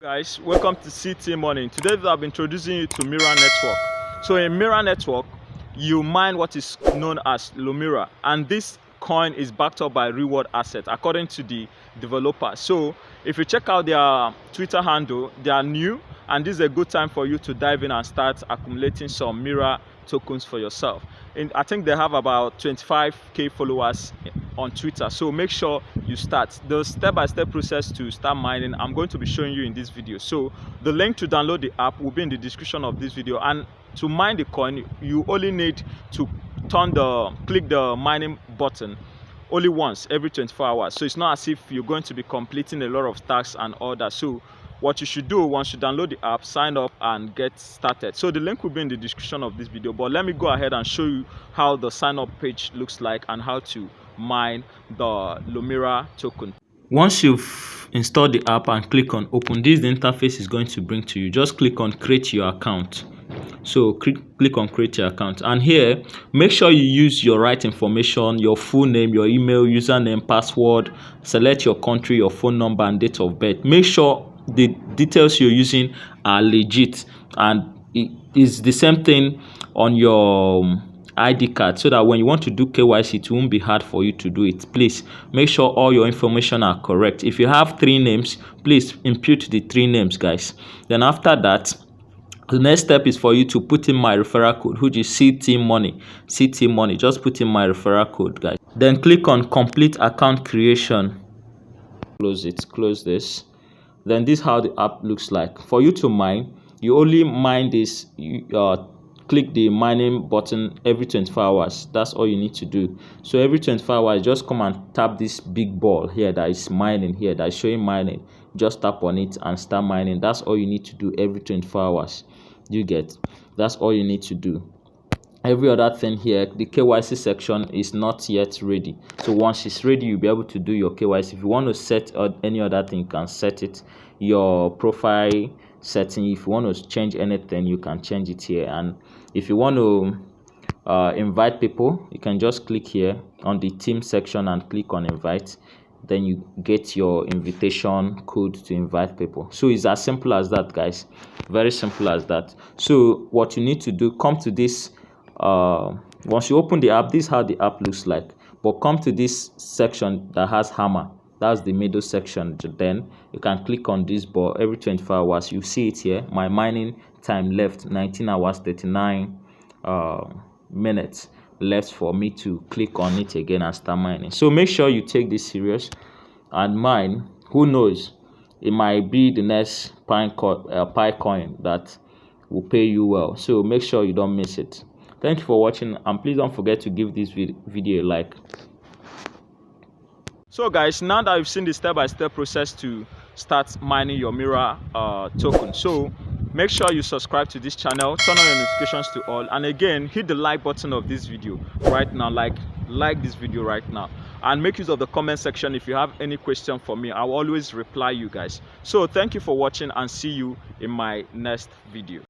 Guys, welcome to Ctmoney. Today I'll be introducing you to MIRA Network. So in MIRA Network, you mine what is known as MIRA, and this coin is backed up by reward asset according to the developer. So if you check out their Twitter handle, they are new, and this is a good time for you to dive in and start accumulating some MIRA tokens for yourself. And I think they have about 25k followers on Twitter, so make sure you start. The step-by-step process to start mining I'm going to be showing you in this video. So the link to download the app will be in the description of this video, and to mine the coin you only need to click the mining button only once every 24 hours. So it's not as if you're going to be completing a lot of tasks and all that. So what you should do once you download the app, sign up and get started. So the link will be in the description of this video, but let me go ahead and show you how the sign up page looks like and how to mine the MIRA token. Once you've installed the app and click on open, this is the interface is going to bring to you. Just click on create your account. So click on create your account, and here make sure you use your right information, your full name, your email, username, password, select your country, your phone number and date of birth. Make sure the details you're using are legit, and it is the same thing on your ID card, so that when you want to do KYC it won't be hard for you to do it. Please make sure all your information are correct. If you have 3 names, please input the 3 names, guys. Then after that, the next step is for you to put in my referral code, which is Ctmoney. Just put in my referral code, guys. Then click on complete account creation. Close it, close this. Then this is how the app looks like. For you to mine, you only mine this, click the mining button every 24 hours. That's all you need to do. So every 24 hours, just come and tap this big ball here that is mining, here that is showing mining. Just tap on it and start mining. That's all you need to do every 24 hours. You get? That's all you need to do. Every other thing here, the KYC section is not yet ready. So once it's ready, you'll be able to do your KYC. If you want to set any other thing, you can set it. Your profile setting, if you want to change anything, you can change it here. And if you want to invite people, you can just click here on the team section and click on invite. Then you get your invitation code to invite people. So it's as simple as that, guys. Very simple as that. So what you need to do, come to this, once you open the app, this is how the app looks like. But come to this section that has hammer. That's the middle section. Then you can click on this ball every 24 hours. You see it here. My mining time left 19 hours 39 minutes left for me to click on it again and start mining. So make sure you take this serious and mine. Who knows, it might be the next Pi coin that will pay you well. So make sure you don't miss it. Thank you for watching, and please don't forget to give this video a like. So guys, now that you've seen the step-by-step process to start mining your MIRA token, so make sure you subscribe to this channel, turn on your notifications to all, and again hit the like button of this video right now. Like this video right now, and make use of the comment section. If you have any question for me, I will always reply you guys. So thank you for watching, and see you in my next video.